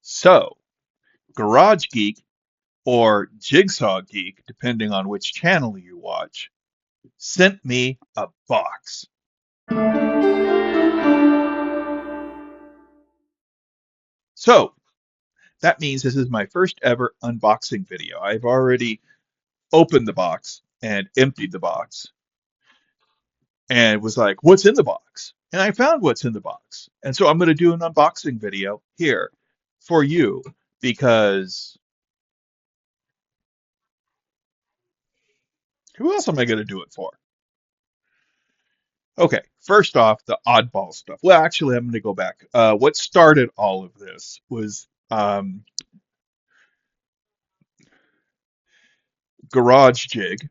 So, Garage Geek or Jigsaw Geek, depending on which channel you watch, sent me a box. So, that means this is my first ever unboxing video. I've already opened the box and emptied the box and was like, what's in the box? And I found what's in the box. And so I'm going to do an unboxing video here for you because who else am I going to do it for? Okay, first off, the oddball stuff. Well, actually, I'm going to go back. What started all of this was Garage Jig,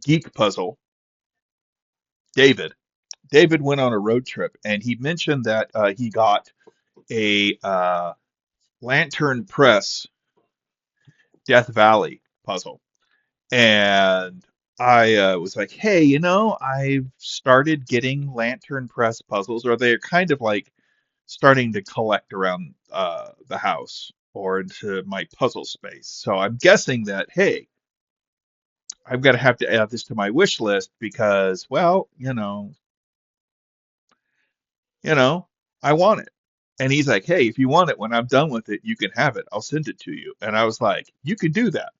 Geek Puzzle, David. David went on a road trip and he mentioned that he got a Lantern Press Death Valley puzzle. And I was like, hey, I've started getting Lantern Press puzzles, or they're kind of like starting to collect around the house or into my puzzle space. So I'm guessing that, hey, I'm gonna have to add this to my wish list because, well, you know, I want it. And he's like, hey, if you want it when I'm done with it, you can have it. I'll send it to you. And I was like, you can do that.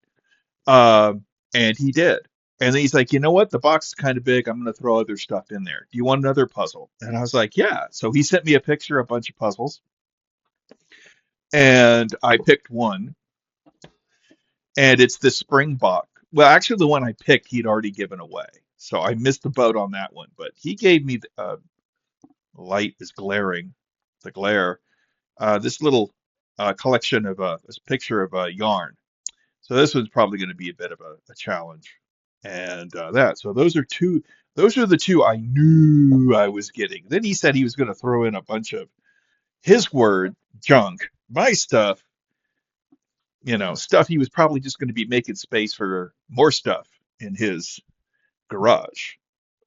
And he did. And then he's like, you know what? The box is kind of big. I'm going to throw other stuff in there. Do you want another puzzle? And I was like, yeah. So he sent me a picture of a bunch of puzzles, and I picked one, and it's the Springbok. Well, actually, the one I picked, he'd already given away. So I missed the boat on that one. But he gave me light is glaring, the glare. This little collection of this picture of yarn. So this one's probably going to be a bit of a challenge. And that. So those are two. Those are the two I knew I was getting. Then he said he was going to throw in a bunch of his word junk, my stuff, stuff he was probably just going to be making space for more stuff in his garage.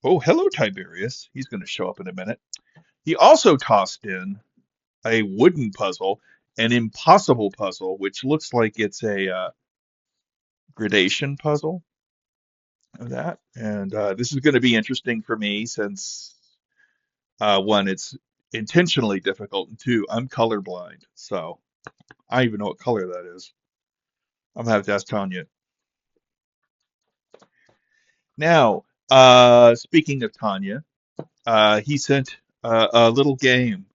Oh, hello, Tiberius. He's going to show up in a minute. He also tossed in a wooden puzzle, an impossible puzzle, which looks like it's a gradation puzzle of that. And this is going to be interesting for me since, one, it's intentionally difficult, and two, I'm colorblind. So I don't even know what color that is. I'm going to have to ask Tanya. Now, speaking of Tanya, he sent a little game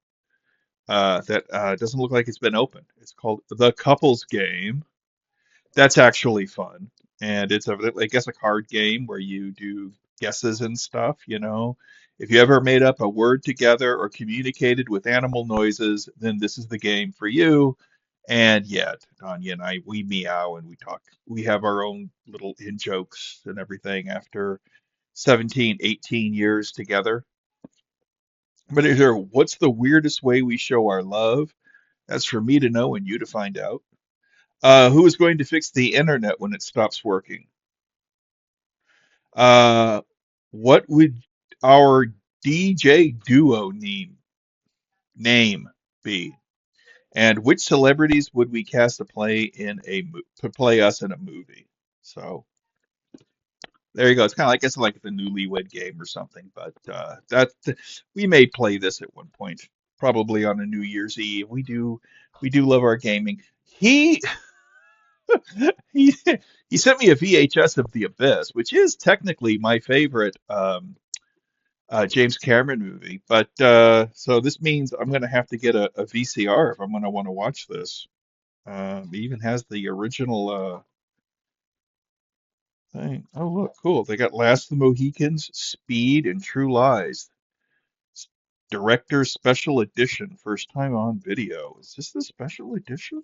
that doesn't look like it's been opened. It's called The Couples Game. That's actually fun. And it's, I guess, a card game where you do guesses and stuff, If you ever made up a word together or communicated with animal noises, then this is the game for you. And yeah, Tanya and I, we meow and we talk. We have our own little in jokes and everything after 17, 18 years together. But is there, what's the weirdest way we show our love? That's for me to know and you to find out. Who is going to fix the internet when it stops working? Uh, what would our DJ duo name be? And which celebrities would we cast to play us in a movie? So there you go. It's kind of like, I guess, like the Newlywed Game or something. But we may play this at one point, probably on a New Year's Eve. We do love our gaming. He he sent me a VHS of The Abyss, which is technically my favorite James Cameron movie. But so this means I'm going to have to get a VCR if I'm going to want to watch this. It even has the original thing. Oh, look, cool. They got Last of the Mohicans, Speed, and True Lies. Director's Special Edition, first time on video. Is this the special edition?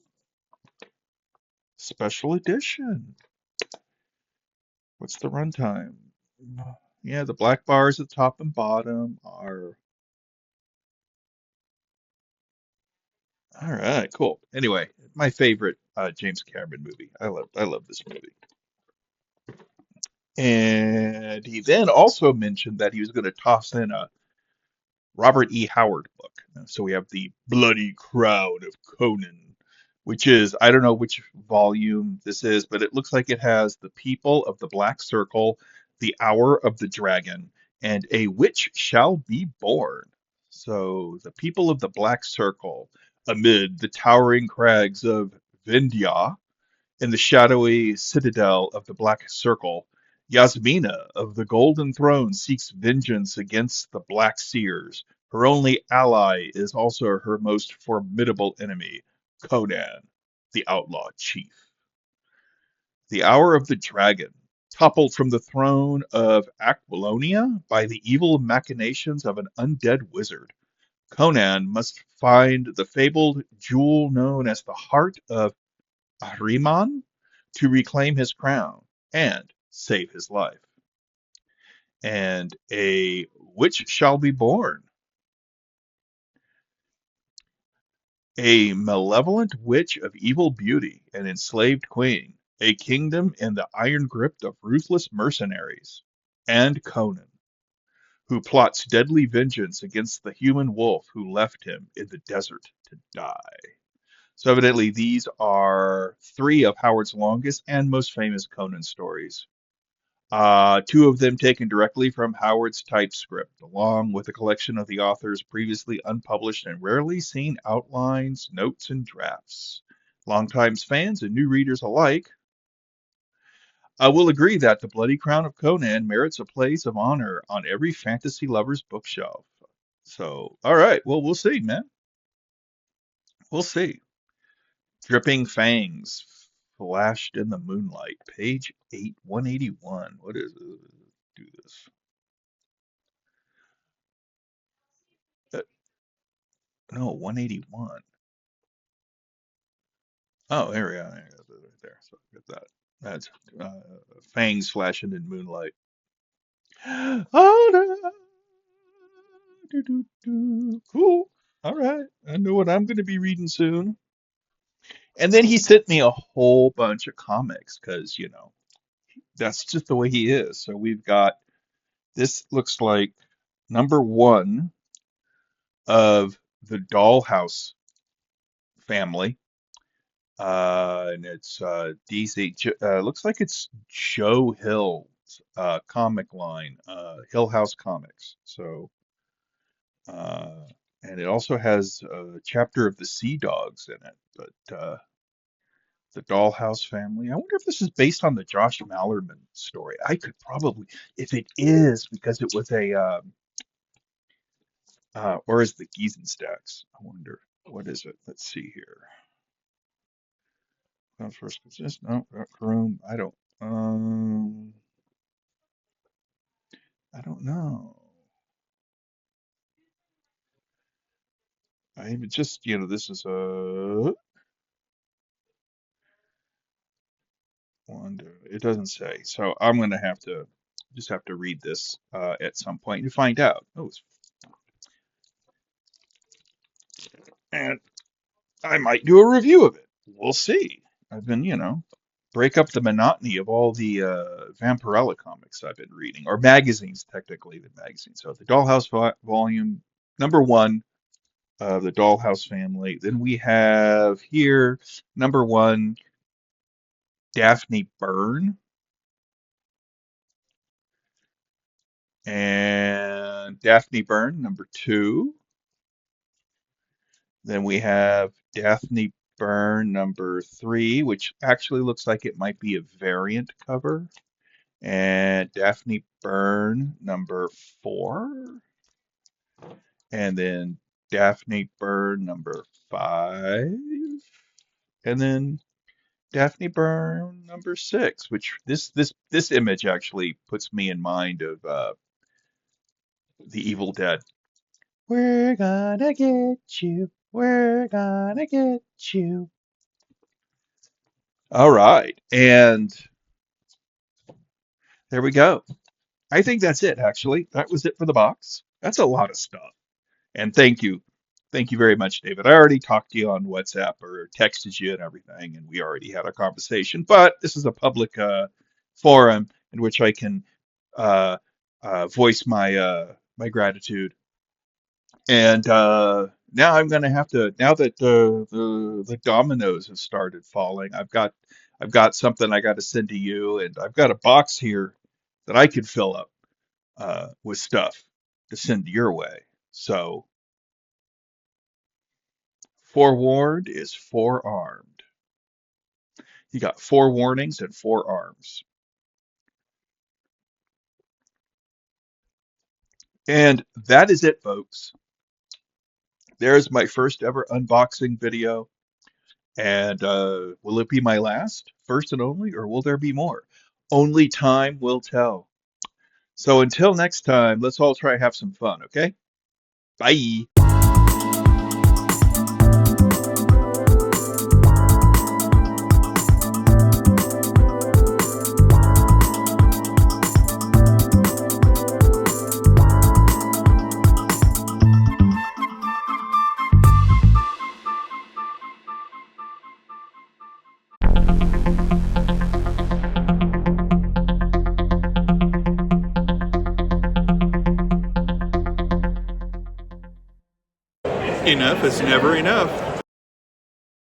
Special edition. What's the runtime? Yeah, the black bars at the top and bottom are. All right, cool. Anyway, my favorite James Cameron movie. I love this movie. And he then also mentioned that he was going to toss in a Robert E. Howard book. So we have the Bloody Crown of Conan, which is, I don't know which volume this is, but it looks like it has the people of the Black Circle, the Hour of the Dragon, and a witch shall be born. So the people of the Black Circle, amid the towering crags of Vindhya, in the shadowy citadel of the Black Circle, Yasmina of the Golden Throne seeks vengeance against the Black Seers. Her only ally is also her most formidable enemy, Conan, the outlaw chief. The Hour of the Dragon, toppled from the throne of Aquilonia by the evil machinations of an undead wizard. Conan must find the fabled jewel known as the Heart of Ahriman to reclaim his crown and save his life. And a witch shall be born, a malevolent witch of evil beauty, an enslaved queen, a kingdom in the iron grip of ruthless mercenaries, and Conan, who plots deadly vengeance against the human wolf who left him in the desert to die. So evidently these are three of Howard's longest and most famous Conan stories. Two of them taken directly from Howard's typescript, along with a collection of the author's previously unpublished and rarely seen outlines, notes, and drafts. Longtime fans and new readers alike will agree that The Bloody Crown of Conan merits a place of honor on every fantasy lover's bookshelf. So, all right, well, we'll see, man. We'll see. Dripping Fangs flashed in the moonlight, page 181. What is it? Do this. Uh, No, 181. Oh, there we go. There, right there. So get that. That's fangs flashing in moonlight. Oh, no. Do, do, do. Cool. All right. I know what I'm going to be reading soon. And then he sent me a whole bunch of comics because, that's just the way he is. So we've got this looks like number one of the Dollhouse family. And it's DC. Looks like it's Joe Hill's comic line, Hill House Comics. So, uh, and it also has a chapter of the Sea Dogs in it. But the Dollhouse family. I wonder if this is based on the Josh Mallerman story. I could probably, if it is, because it was or is the Giesenstacks? I wonder. What is it? Let's see here. First position. No, Karoom. I don't know. I just, this is a one. It doesn't say, so I'm gonna have to just have to read this at some point to find out. And I might do a review of it. We'll see. I've been, break up the monotony of all the Vampirella comics I've been reading, or magazines, technically, the magazines. So the Dollhouse volume number one of the Dollhouse family. Then we have here number one, Daphne Byrne, and Daphne Byrne number two. Then we have Daphne Byrne number three, which actually looks like it might be a variant cover, and Daphne Byrne number four, and then Daphne Byrne number five, and then Daphne Byrne number six, which this image actually puts me in mind of the Evil Dead. We're gonna get you. We're gonna get you. All right, and there we go. I think that's it. Actually, that was it for the box. That's a lot of stuff. And thank you very much, David. I already talked to you on WhatsApp or texted you and everything, and we already had a conversation. But this is a public forum in which I can voice my my gratitude. And Now I'm going to have to, now that the dominoes have started falling, I've got something I got to send to you, and I've got a box here that I could fill up with stuff to send your way. So forewarned is forearmed. You got four warnings and four arms. And that is it, folks. There's my first ever unboxing video. And will it be my last, first and only, or will there be more? Only time will tell. So until next time, let's all try to have some fun, okay? Bye. Enough is never enough.